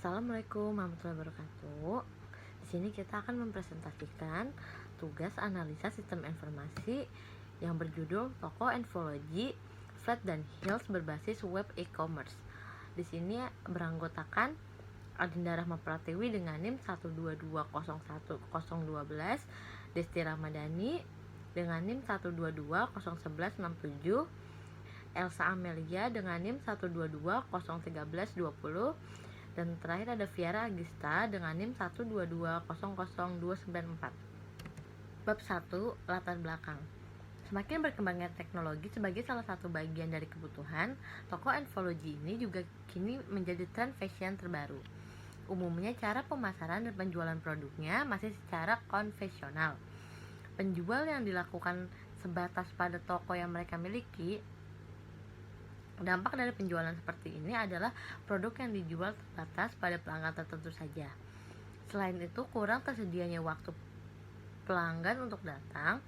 Assalamualaikum warahmatullahi wabarakatuh. Di sini kita akan mempresentasikan tugas analisa sistem informasi yang berjudul Toko Enfology, Flat dan Hills berbasis web e-commerce. Di sini beranggotakan Adinda Rahma Pratiwi dengan NIM 122011012, Desti Ramadhani dengan NIM 122011167, Elsa Amelia dengan NIM 122011320, dan terakhir ada Viara Agista dengan NIM 122000294. Bab 1. Latar belakang. Semakin berkembangnya teknologi sebagai salah satu bagian dari kebutuhan, toko Enfology ini juga kini menjadi tren fashion terbaru. Umumnya cara pemasaran dan penjualan produknya masih secara konvensional. Penjual yang dilakukan sebatas pada toko yang mereka miliki. Dampak dari penjualan seperti ini adalah produk yang dijual terbatas pada pelanggan tertentu saja. Selain itu, kurang tersedianya waktu pelanggan untuk datang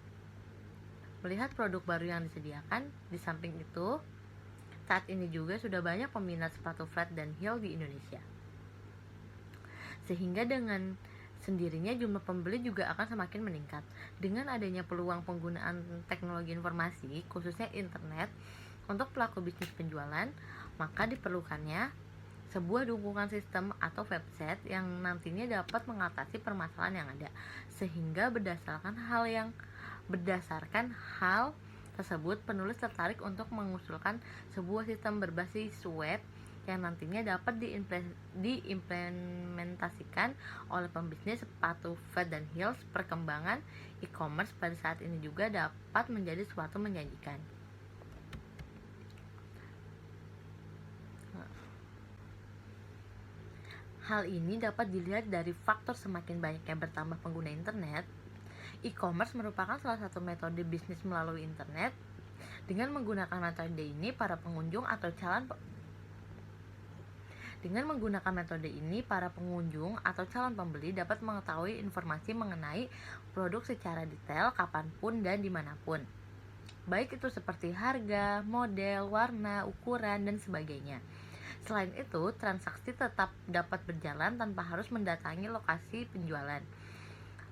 melihat produk baru yang disediakan. Di samping itu, saat ini juga sudah banyak peminat sepatu flat dan heel di Indonesia, sehingga dengan sendirinya jumlah pembeli juga akan semakin meningkat. Dengan adanya peluang penggunaan teknologi informasi, khususnya internet, untuk pelaku bisnis penjualan, maka diperlukannya sebuah dukungan sistem atau website yang nantinya dapat mengatasi permasalahan yang ada, sehingga berdasarkan hal tersebut penulis tertarik untuk mengusulkan sebuah sistem berbasis web yang nantinya dapat diimplementasikan oleh pembisnis sepatu flat dan heels. Perkembangan e-commerce pada saat ini juga dapat menjadi suatu menjanjikan. Hal ini dapat dilihat dari faktor semakin banyaknya bertambah pengguna internet. E-commerce merupakan salah satu metode bisnis melalui internet. Dengan menggunakan metode ini, para pengunjung atau calon pembeli dapat mengetahui informasi mengenai produk secara detail kapanpun dan dimanapun, baik itu seperti harga, model, warna, ukuran, dan sebagainya. Selain itu, transaksi tetap dapat berjalan tanpa harus mendatangi lokasi penjualan.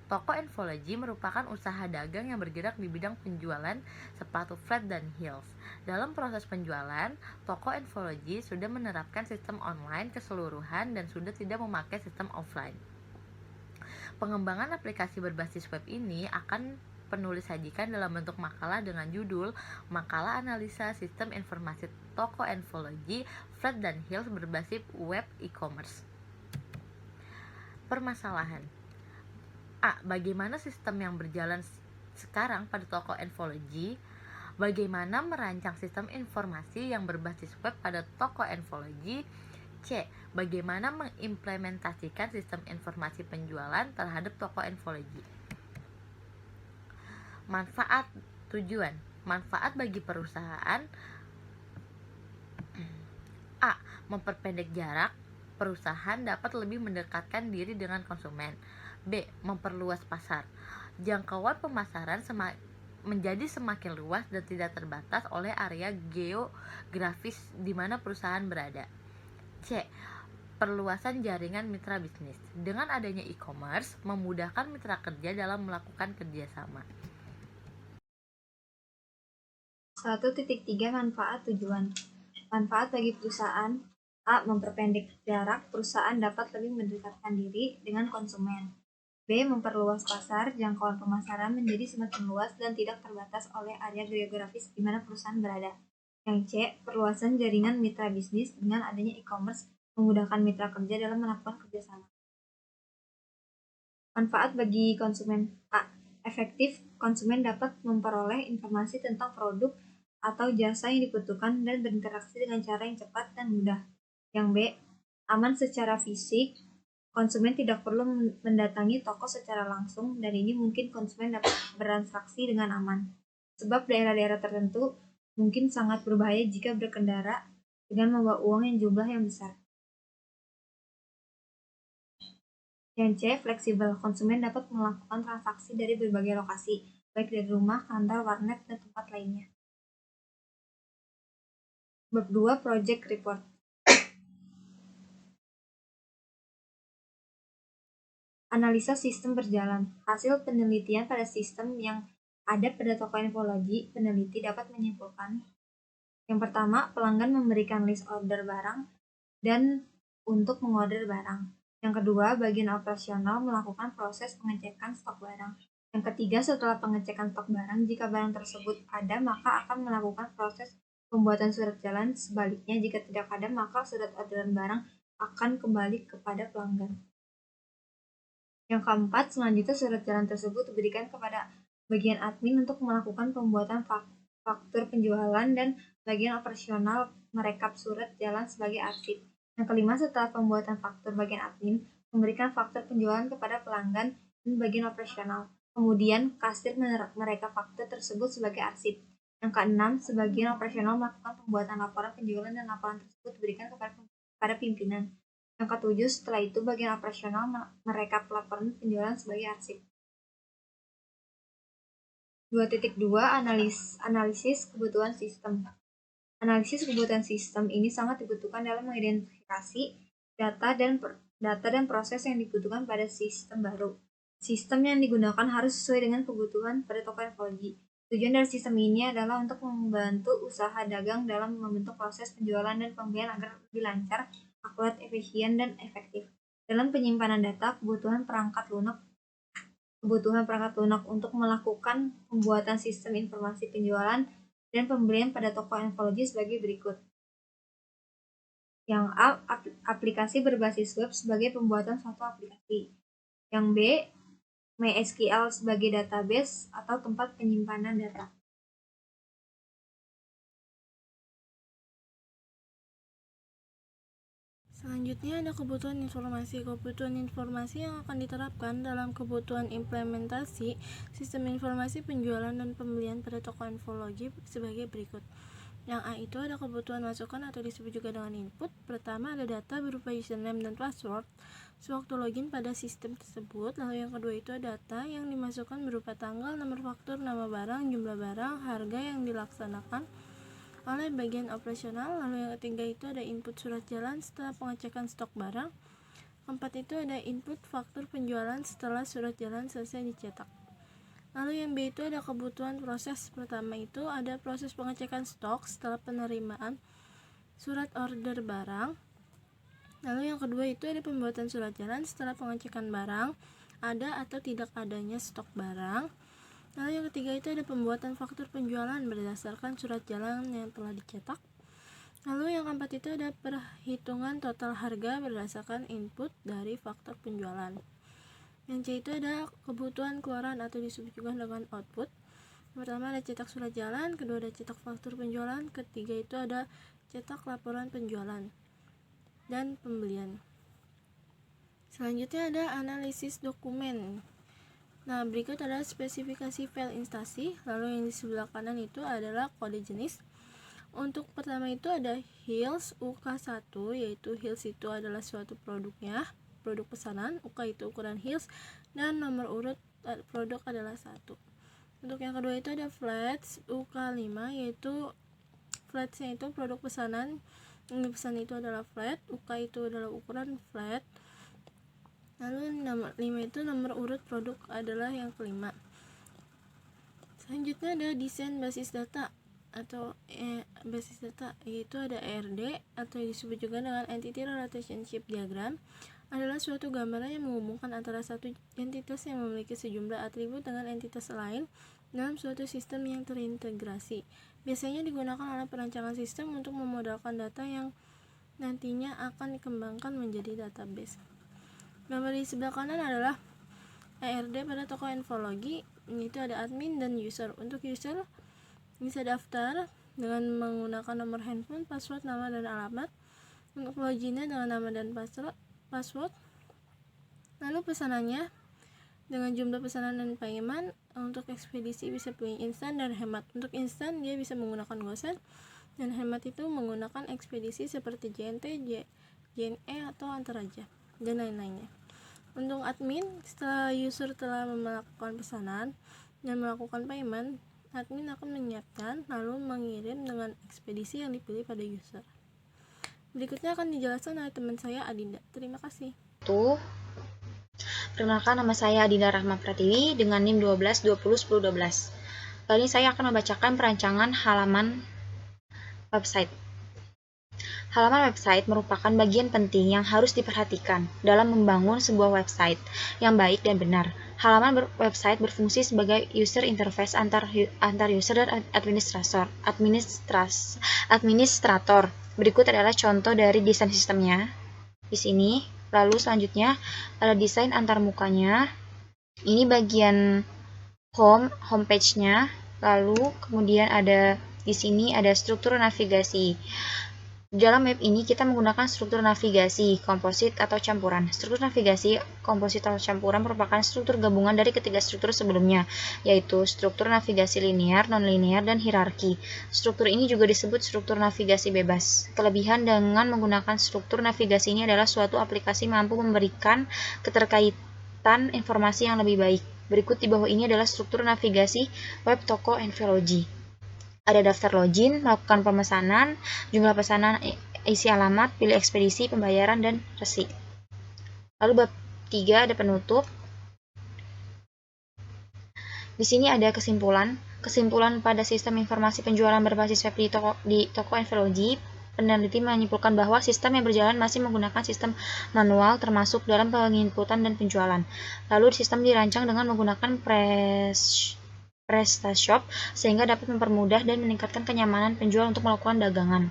Toko Enfology merupakan usaha dagang yang bergerak di bidang penjualan sepatu flat dan heels. Dalam proses penjualan, toko Enfology sudah menerapkan sistem online keseluruhan dan sudah tidak memakai sistem offline. Pengembangan aplikasi berbasis web ini akan penulis sajikan dalam bentuk makalah dengan judul Makalah Analisa Sistem Informasi Toko Enfology, Flat dan Heels berbasis web e-commerce. Permasalahan. A. Bagaimana sistem yang berjalan sekarang pada toko Enfology? Bagaimana merancang sistem informasi yang berbasis web pada toko Enfology? C. Bagaimana mengimplementasikan sistem informasi penjualan terhadap toko Enfology? Manfaat. Tujuan. Manfaat bagi perusahaan. A. Memperpendek jarak. Perusahaan dapat lebih mendekatkan diri dengan konsumen. B. Memperluas pasar. Jangkauan pemasaran menjadi semakin luas dan tidak terbatas oleh area geografis di mana perusahaan berada. C. Perluasan jaringan mitra bisnis. Dengan adanya e-commerce, memudahkan mitra kerja dalam melakukan kerjasama. 1.3 Manfaat tujuan. Manfaat bagi perusahaan. A. Memperpendek jarak. Perusahaan dapat lebih mendekatkan diri dengan konsumen. B. Memperluas pasar. Jangkauan pemasaran menjadi semakin luas dan tidak terbatas oleh area geografis di mana perusahaan berada. Yang C. Perluasan jaringan mitra bisnis. Dengan adanya e-commerce, memudahkan mitra kerja dalam melakukan kerjasama. Manfaat bagi konsumen. A. Efektif. Konsumen dapat memperoleh informasi tentang produk atau jasa yang dibutuhkan dan berinteraksi dengan cara yang cepat dan mudah. Yang B. Aman secara fisik. Konsumen tidak perlu mendatangi toko secara langsung dan ini mungkin konsumen dapat bertransaksi dengan aman. Sebab daerah-daerah tertentu mungkin sangat berbahaya jika berkendara dengan membawa uang yang jumlah yang besar. Yang C. Fleksibel. Konsumen dapat melakukan transaksi dari berbagai lokasi, baik dari rumah, kantor, warnet, dan tempat lainnya. Bab 2. Project Report. Analisa sistem berjalan. Hasil penelitian pada sistem yang ada pada toko infologi, peneliti dapat menyimpulkan yang pertama, pelanggan memberikan list order barang dan untuk mengorder barang. Yang kedua, bagian operasional melakukan proses pengecekan stok barang. Yang ketiga, setelah pengecekan stok barang, jika barang tersebut ada, maka akan melakukan proses pembuatan surat jalan. Sebaliknya, jika tidak ada, maka surat orderan barang akan kembali kepada pelanggan. Yang keempat, selanjutnya surat jalan tersebut diberikan kepada bagian admin untuk melakukan pembuatan faktur penjualan dan bagian operasional merekap surat jalan sebagai arsip. Yang kelima, setelah pembuatan faktur, bagian admin memberikan faktur penjualan kepada pelanggan dan bagian operasional. Kemudian, kasir merekap faktur tersebut sebagai arsip. Yang keenam, sebagian operasional melakukan pembuatan laporan penjualan dan laporan tersebut diberikan kepada pimpinan. Yang ketujuh, setelah itu bagian operasional merekap laporan penjualan sebagai arsip. 2.2 Analisis kebutuhan sistem. Analisis kebutuhan sistem ini sangat dibutuhkan dalam mengidentifikasi data dan proses yang dibutuhkan pada sistem baru. Sistem yang digunakan harus sesuai dengan kebutuhan pada toko infologi. Tujuan dari sistem ini adalah untuk membantu usaha dagang dalam membentuk proses penjualan dan pembelian agar lebih lancar, akurat, efisien, dan efektif. Dalam penyimpanan data, kebutuhan perangkat lunak untuk melakukan pembuatan sistem informasi penjualan dan pembelian pada toko infologi sebagai berikut. Yang A, aplikasi berbasis web sebagai pembuatan suatu aplikasi. Yang B, MySQL sebagai database atau tempat penyimpanan data. Selanjutnya ada kebutuhan informasi. Kebutuhan informasi yang akan diterapkan dalam kebutuhan implementasi sistem informasi penjualan dan pembelian pada toko infologi sebagai berikut. Yang A itu ada kebutuhan masukan atau disebut juga dengan input. Pertama ada data berupa username dan password sewaktu login pada sistem tersebut. Lalu yang kedua itu ada data yang dimasukkan berupa tanggal, nomor faktur, nama barang, jumlah barang, harga yang dilaksanakan oleh bagian operasional. Lalu yang ketiga itu ada input surat jalan setelah pengecekan stok barang. Keempat itu ada input faktur penjualan setelah surat jalan selesai dicetak. Lalu yang B itu ada kebutuhan proses. Pertama itu ada proses pengecekan stok setelah penerimaan surat order barang. Lalu yang kedua itu ada pembuatan surat jalan setelah pengecekan barang ada atau tidak adanya stok barang. Lalu yang ketiga itu ada pembuatan faktur penjualan berdasarkan surat jalan yang telah dicetak. Lalu yang keempat itu ada perhitungan total harga berdasarkan input dari faktur penjualan. Yang C itu ada kebutuhan keluaran atau disebut juga dengan output. Pertama ada cetak surat jalan, kedua ada cetak faktur penjualan, ketiga itu ada cetak laporan penjualan dan pembelian. Selanjutnya ada analisis dokumen. Nah, berikut adalah spesifikasi file instansi. Lalu yang di sebelah kanan itu adalah kode jenis. Untuk pertama itu ada HILS UK1, yaitu HILS itu adalah suatu produknya, produk pesanan. UK itu ukuran HILS dan nomor urut produk adalah 1. Untuk yang kedua itu ada FLATS UK5, yaitu FLATS-nya itu produk pesanan. Yang dipesan itu adalah flat, UK itu adalah ukuran flat. Lalu nomor 5 itu nomor urut produk adalah yang kelima. Selanjutnya ada desain basis data atau basis data, yaitu ada ERD atau disebut juga dengan Entity Relationship Diagram, adalah suatu gambaran yang menghubungkan antara satu entitas yang memiliki sejumlah atribut dengan entitas lain dalam suatu sistem yang terintegrasi. Biasanya digunakan oleh perancangan sistem untuk memodelkan data yang nantinya akan dikembangkan menjadi database. Gambar di sebelah kanan adalah ERD pada toko infologi. Itu ada admin dan user. Untuk user bisa daftar dengan menggunakan nomor handphone, password, nama, dan alamat. Untuk loginnya dengan nama dan password. Lalu pesanannya dengan jumlah pesanan dan payment. Untuk ekspedisi bisa pilih instan dan hemat. Untuk instan dia bisa menggunakan GoSend, dan hemat itu menggunakan ekspedisi seperti JNT, JNE atau Antaraja dan lain-lainnya. Untuk admin, setelah user telah melakukan pesanan dan melakukan payment, admin akan menyiapkan lalu mengirim dengan ekspedisi yang dipilih pada user. Berikutnya akan dijelaskan oleh teman saya Adinda. Terima kasih. Perkenalkan, nama saya Adinda Rahma Pratiwi dengan NIM 12201012. Kali ini saya akan membacakan perancangan halaman website. Halaman website merupakan bagian penting yang harus diperhatikan dalam membangun sebuah website yang baik dan benar. Halaman website berfungsi sebagai user interface antar user dan administrator. Berikut adalah contoh dari desain sistemnya di sini. Lalu selanjutnya ada desain antar mukanya. Ini bagian homepage-nya. Lalu kemudian ada di sini ada struktur navigasi. Dalam map ini kita menggunakan struktur navigasi komposit atau campuran. Struktur navigasi komposit atau campuran merupakan struktur gabungan dari ketiga struktur sebelumnya, yaitu struktur navigasi linear, non-linear, dan hierarki. Struktur ini juga disebut struktur navigasi bebas. Kelebihan dengan menggunakan struktur navigasi ini adalah suatu aplikasi mampu memberikan keterkaitan informasi yang lebih baik. Berikut di bawah ini adalah struktur navigasi web toko Envelogy. Ada daftar login, melakukan pemesanan, jumlah pesanan, isi alamat, pilih ekspedisi, pembayaran, dan resi. Lalu bab 3 ada penutup. Di sini ada kesimpulan. Kesimpulan pada sistem informasi penjualan berbasis web di toko Envelogy. Peneliti menyimpulkan bahwa sistem yang berjalan masih menggunakan sistem manual termasuk dalam penginputan dan penjualan. Lalu sistem dirancang dengan menggunakan PrestaShop sehingga dapat mempermudah dan meningkatkan kenyamanan penjual untuk melakukan dagangan.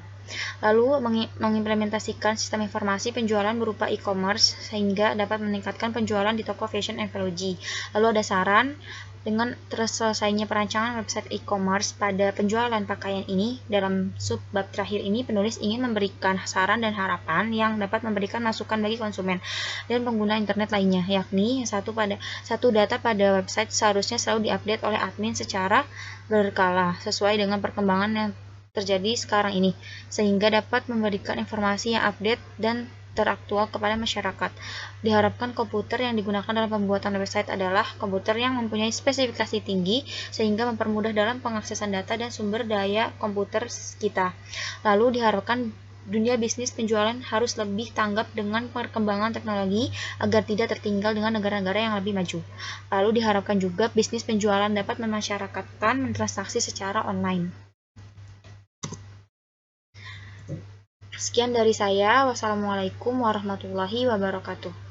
Lalu mengimplementasikan sistem informasi penjualan berupa e-commerce sehingga dapat meningkatkan penjualan di toko fashion Envelogy. Lalu ada saran. Dengan terselesainya perancangan website e-commerce pada penjualan pakaian ini, dalam subbab terakhir ini penulis ingin memberikan saran dan harapan yang dapat memberikan masukan bagi konsumen dan pengguna internet lainnya, yakni satu data pada website seharusnya selalu diupdate oleh admin secara berkala sesuai dengan perkembangan yang terjadi sekarang ini, sehingga dapat memberikan informasi yang update dan teraktual kepada masyarakat. Diharapkan komputer yang digunakan dalam pembuatan website adalah komputer yang mempunyai spesifikasi tinggi sehingga mempermudah dalam pengaksesan data dan sumber daya komputer kita. Lalu diharapkan dunia bisnis penjualan harus lebih tanggap dengan perkembangan teknologi agar tidak tertinggal dengan negara-negara yang lebih maju. Lalu diharapkan juga bisnis penjualan dapat memasyarakatkan transaksi secara online. Sekian dari saya. Wassalamualaikum warahmatullahi wabarakatuh.